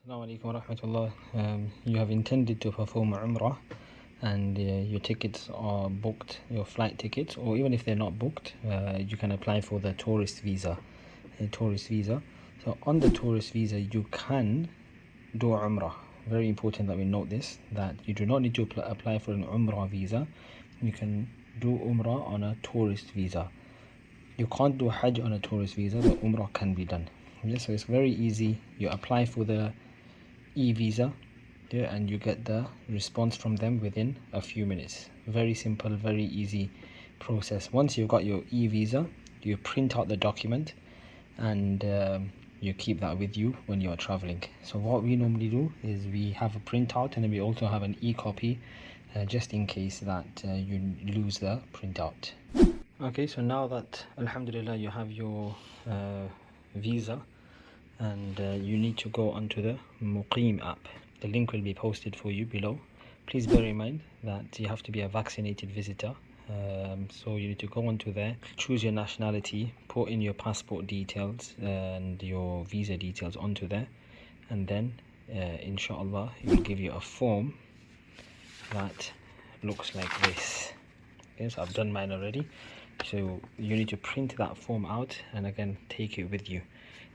Assalamu alaikum wa rahmatullah. You have intended to perform Umrah and your tickets are booked, your flight tickets, or even if they're not booked, you can apply for the tourist visa. So on the tourist visa, you can do Umrah. Very important that we note this, that you do not need to apply for an Umrah visa. You can do Umrah on a tourist visa. You can't do Hajj on a tourist visa, but Umrah can be done. Yeah, so it's very easy. You apply for the e-visa, yeah, and you get the response from them within a few minutes. Very simple, very easy process. Once you've got your e-visa, you print out the document and you keep that with you when you're traveling. So what we normally do is we have a printout and then we also have an e-copy just in case that you lose the printout. Okay, so now that alhamdulillah you have your visa and you need to go onto the MUGEEM app. The link will be posted for you below. Please bear in mind that you have to be a vaccinated visitor. So you need to go onto there, choose your nationality, put in your passport details and your visa details onto there, and then inshallah it will give you a form that looks like this. Yes, I've done mine already. So you need to print that form out and again take it with you.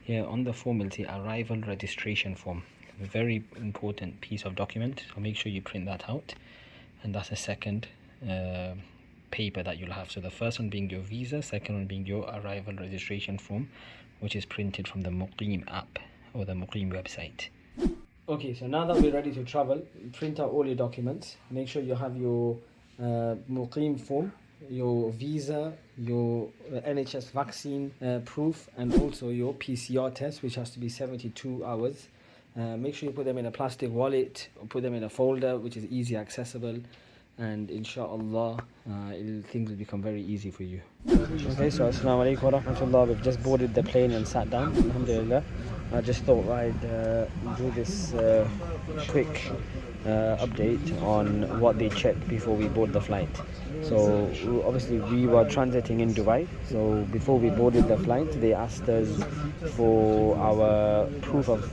Here on the form will say arrival registration form. A very important piece of document, so make sure you print that out. And that's a second paper that you'll have. So the first one being your visa, second one being your arrival registration form, which is printed from the MUGEEM app or the MUGEEM website. Okay, so now that we're ready to travel, print out all your documents. Make sure you have your MUGEEM form, your visa, your NHS vaccine proof, and also your PCR test, which has to be 72 hours. Make sure you put them in a plastic wallet or put them in a folder which is easy accessible, and inshallah things will become very easy for you. Okay, so assalamu alaikum wa rahmatullah. We've just boarded the plane and sat down, alhamdulillah. I just thought I'd do this quick update on what they check before we board the flight. So obviously we were transiting in Dubai, so before we boarded the flight they asked us for our proof of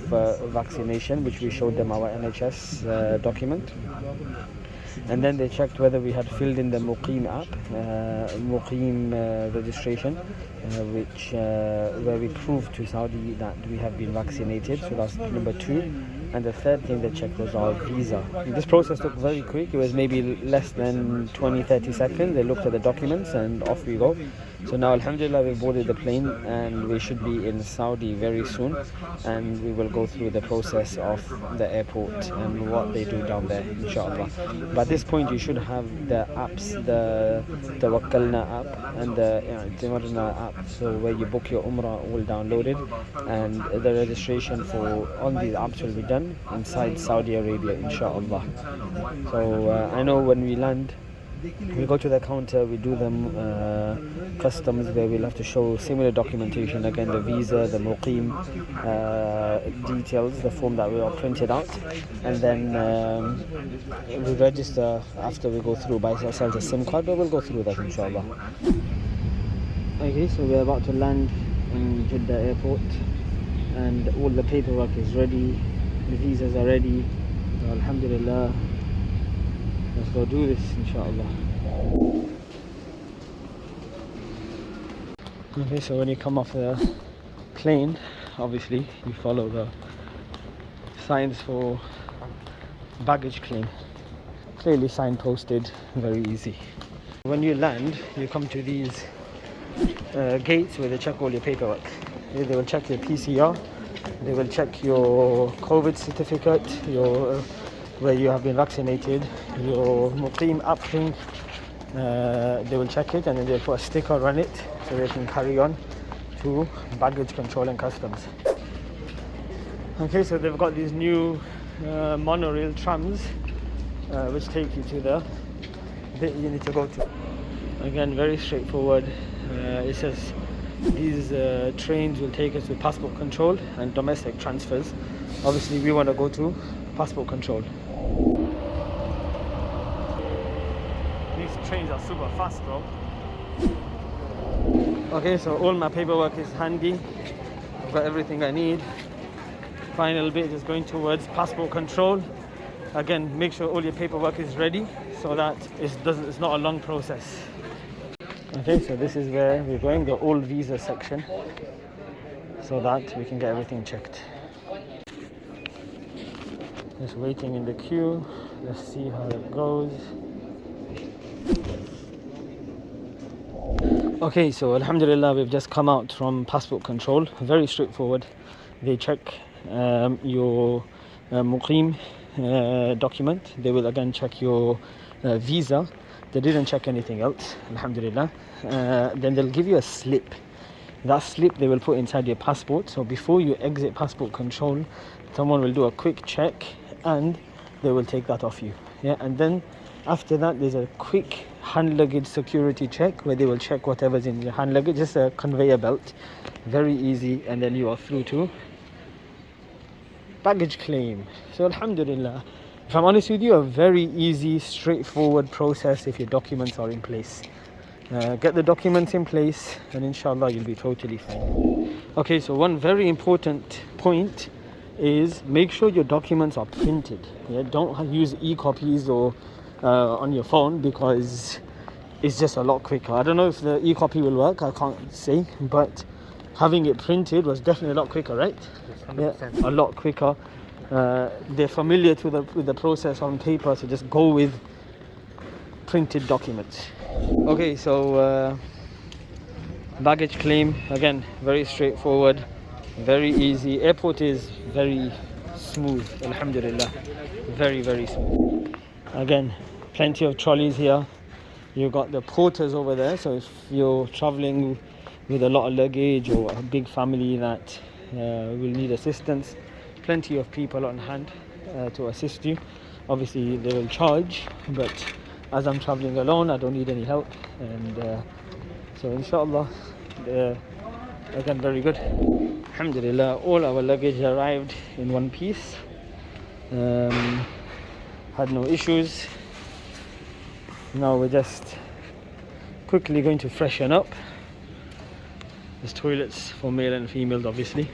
vaccination, which we showed them our NHS document. And then they checked whether we had filled in the MUGEEM app, MUGEEM registration, where we proved to Saudi that we have been vaccinated. So that's number 2. And the third thing they checked was our visa. And this process took very quick. It was maybe less than 20-30 seconds. They looked at the documents and off we go. So now alhamdulillah we boarded the plane and we should be in Saudi very soon, and we will go through the process of the airport and what they do down there, inshallah. But at this point you should have the apps, the Tawakkalna app and the Timarna app, so where you book your Umrah all downloaded, and the registration for on these apps will be done inside Saudi Arabia, inshallah. So I know when we land, we go to the counter, we do them customs, where we'll have to show similar documentation, again the visa, the MUGEEM details, the form that we all printed out, and then we register after we go through, buy ourselves a SIM card, but we'll go through that inshallah. Okay, so we're about to land in Jeddah airport and all the paperwork is ready, the visas are ready, so alhamdulillah. Let's go do this, inshallah. Okay, so when you come off the plane, obviously you follow the signs for baggage claim. Clearly signposted, very easy. When you land, you come to these gates where they check all your paperwork. They will check your PCR, they will check your COVID certificate, your where you have been vaccinated, your MUGEEM app thing, they will check it and then they'll put a sticker on it so they can carry on to baggage control and customs. Okay, so they've got these new monorail trams which take you to the bit you need to go to. Again, very straightforward. It says these trains will take us to passport control and domestic transfers. Obviously we want to go to passport control. These trains are super fast, bro. Okay, so all my paperwork is handy. I've got everything I need. Final bit is going towards passport control. Again, make sure all your paperwork is ready so that it's not a long process. Okay, so this is where we're going, the old visa section, so that we can get everything checked. Just waiting in the queue. Let's see how it goes. Okay, so alhamdulillah, we've just come out from passport control. Very straightforward. They check your MUGEEM document. They will again check your visa. They didn't check anything else, alhamdulillah. Then they'll give you a slip. That slip they will put inside your passport. So before you exit passport control, someone will do a quick check and they will take that off you. Yeah, and then after that there's a quick hand luggage security check where they will check whatever's in your hand luggage, just a conveyor belt, very easy, and then you are through to baggage claim. So alhamdulillah, if I'm honest with you, a very easy, straightforward process if your documents are in place. Get the documents in place and inshallah you'll be totally fine. Okay, so one very important point is make sure your documents are printed. Yeah, don't use e-copies or on your phone, because it's just a lot quicker. I don't know if the e-copy will work, I can't say, but having it printed was definitely a lot quicker, right? Yeah, a lot quicker. They're familiar with the process on paper, so just go with printed documents. Okay, so baggage claim, again, very straightforward, very easy. Airport is very smooth, alhamdulillah, very, very smooth. Again, plenty of trolleys here. You've got the porters over there, so if you're traveling with a lot of luggage or a big family that will need assistance, plenty of people on hand to assist you. Obviously they will charge, but as I'm traveling alone, I don't need any help, and so inshallah, again, very good. Alhamdulillah, all our luggage arrived in one piece. Had no issues. Now we're just quickly going to freshen up. There's toilets for male and female, obviously.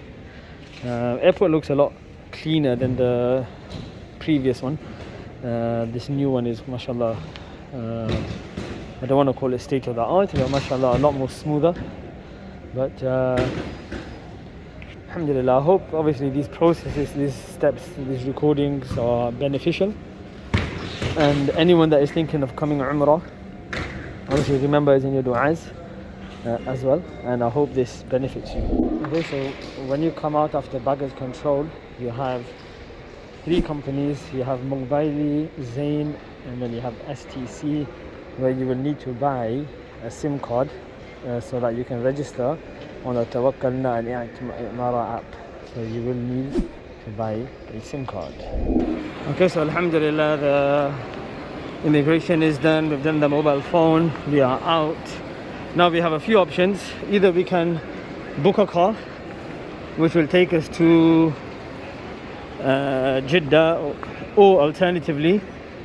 Airport looks a lot cleaner than the previous one. This new one is, mashallah, I don't want to call it state of the art, but mashallah, a lot more smoother. But alhamdulillah, I hope obviously these processes, these steps, these recordings are beneficial. And anyone that is thinking of coming Umrah, obviously remember it's in your du'as as well, and I hope this benefits you. Okay, so when you come out after baggage control, you have 3 companies. You have Mobile, Zain, and then you have STC, where you will need to buy a SIM card so that you can register on the Tawakkalna and Umrah app. So you will need to buy a SIM card. Okay, so alhamdulillah, the immigration is done. We've done the mobile phone. We are out. Now we have a few options. Either we can book a car, which will take us to Jeddah, or alternatively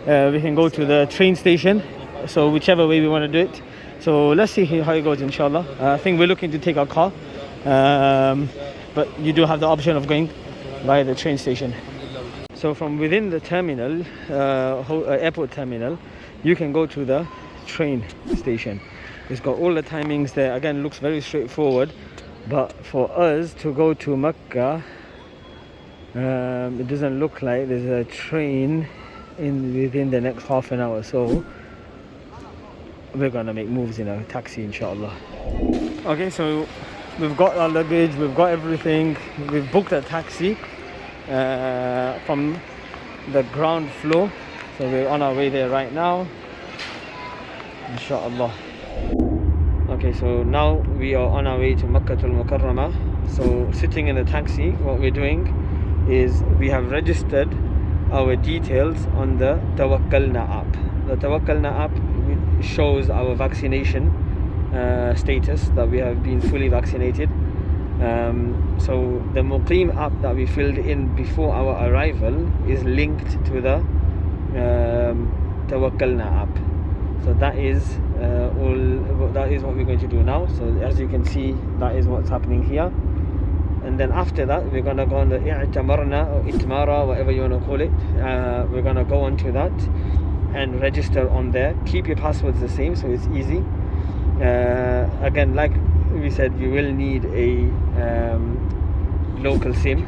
we can go to the train station. So whichever way we want to do it. So let's see how it goes, inshallah. I think we're looking to take our car, but you do have the option of going by the train station. So from within the terminal, airport terminal, you can go to the train station. It's got all the timings there. Again, looks very straightforward, but for us to go to Mecca, it doesn't look like there's a train within the next half an hour. So we're gonna make moves in a taxi, inshallah. Okay, so we've got our luggage, we've got everything. We've booked a taxi from the ground floor, so we're on our way there right now, inshallah. Okay, so now we are on our way to Makkatul Mukarramah. So sitting in the taxi, what we're doing is we have registered our details on the Tawakkalna app. The Tawakkalna app shows our vaccination status, that we have been fully vaccinated. So the MUGEEM app that we filled in before our arrival is linked to the Tawakkalna app. So that is what we're going to do now. So as you can see, that is what's happening here. and then after that we're gonna go on the i'tamarna or itmara, whatever you want to call it. We're gonna go onto that and register on there. Keep your passwords the same so it's easy. Again, like we said, you will need a local SIM.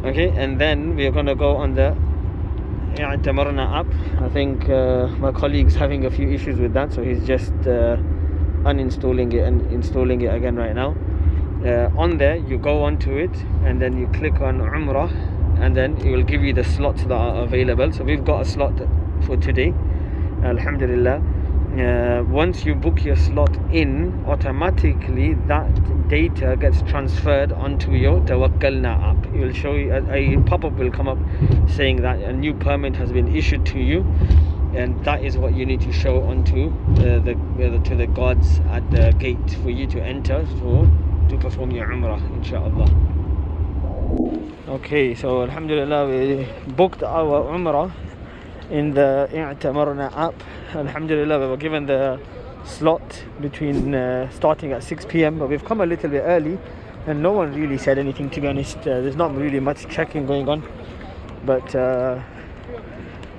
Okay, and then we're gonna go on the i'tamarna app. I think my colleague's having a few issues with that, so he's just uninstalling it and installing it again right now. On there you go onto it and then you click on Umrah, and then it will give you the slots that are available. So we've got a slot for today, alhamdulillah. Once you book your slot in, automatically that data gets transferred onto your Tawakkalna app. It will show you a pop-up will come up saying that a new permit has been issued to you, and that is what you need to show onto to the guards at the gate for you to enter to perform your Umrah, inshallah. Okay, so alhamdulillah, we booked our Umrah in the i'tamarna app. Alhamdulillah, we were given the slot between starting at 6 p.m, but we've come a little bit early and no one really said anything, to be honest. There's not really much checking going on, but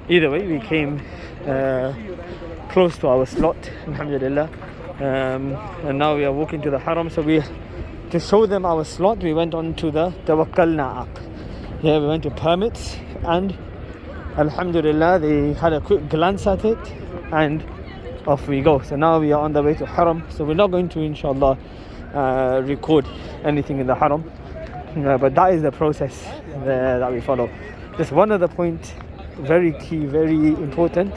either way we came close to our slot, alhamdulillah. And now we are walking to the haram. So to show them our slot, we went on to the Tawakkalna app. Yeah, we went to permits, and alhamdulillah they had a quick glance at it and off we go. So now we are on the way to haram, so we're not going to, inshallah, record anything in the haram, but that is the process that we follow. Just one other point, very key, very important,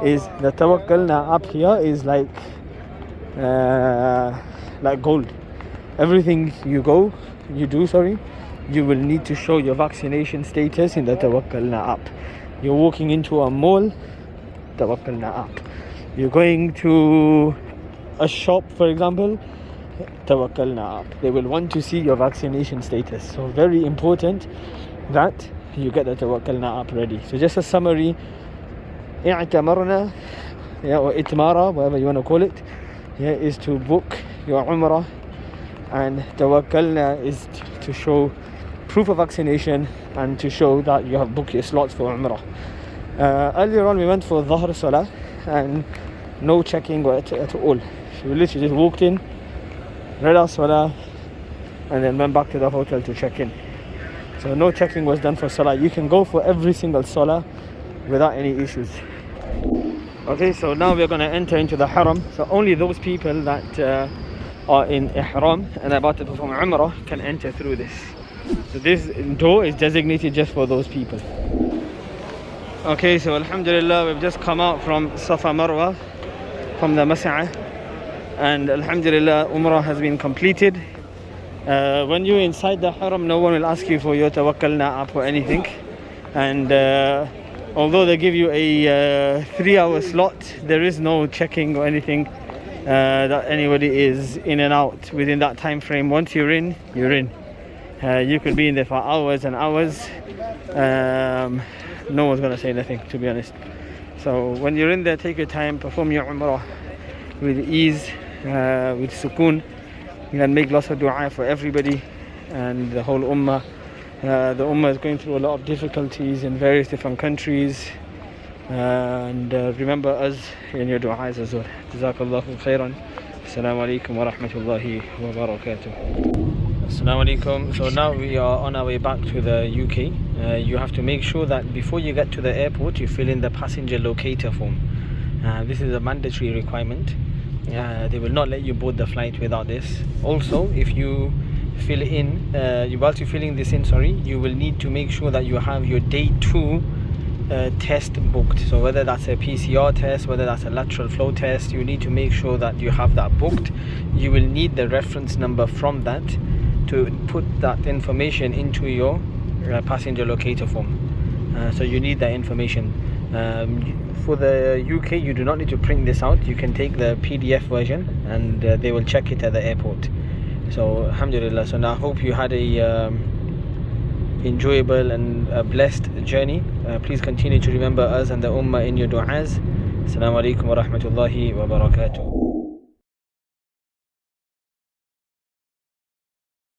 is the Tawakkalna app here is like gold. Everything you do, you will need to show your vaccination status in the Tawakkalna app. You're walking into a mall, Tawakkalna app. You're going to a shop, for example, Tawakkalna app. They will want to see your vaccination status. So very important that you get the Tawakkalna app ready. So just a summary, i'tamarna, or itmara, whatever you want to call it, is to book your Umrah, and Tawakkalna is to show proof of vaccination and to show that you have booked your slots for Umrah. Earlier on we went for Dhuhr Salah and no checking at all. So we literally just walked in, read our Salah, and then went back to the hotel to check in. So no checking was done for Salah. You can go for every single Salah without any issues. Okay, so now we're going to enter into the haram. So only those people that are in ihram and about to perform Umrah can enter through this. So this door is designated just for those people. Okay, so alhamdulillah, we've just come out from Safa Marwa, from the Mas'ah, and alhamdulillah, Umrah has been completed. When you're inside the haram, no one will ask you for your Tawakkalna app or anything, and although they give you a 3-hour slot, there is no checking or anything that anybody is in and out within that time frame. Once you're in, you're in. You could be in there for hours and hours. No one's going to say anything, to be honest. So when you're in there, take your time, perform your Umrah with ease, with sukoon, and make lots of dua for everybody and the whole ummah. The ummah is going through a lot of difficulties in various different countries, and remember us in your du'as as well. Jazakallahu khairan. Assalamu alaikum wa rahmatullahi wa barakatuh. Assalamu alaikum. So now we are on our way back to the UK. You have to make sure that before you get to the airport, you fill in the passenger locator form. This is a mandatory requirement. They will not let you board the flight without this. Also, if you fill in, whilst you're filling this in, you will need to make sure that you have your day 2 test booked. So whether that's a PCR test, whether that's a lateral flow test, you need to make sure that you have that booked. You will need the reference number from that to put that information into your passenger locator form. So you need that information. For the UK, you do not need to print this out. You can take the PDF version and they will check it at the airport. So alhamdulillah, so now I hope you had a enjoyable and a blessed journey. Please continue to remember us and the ummah in your du'as. Assalamu alaikum wa rahmatullahi wa barakatuh.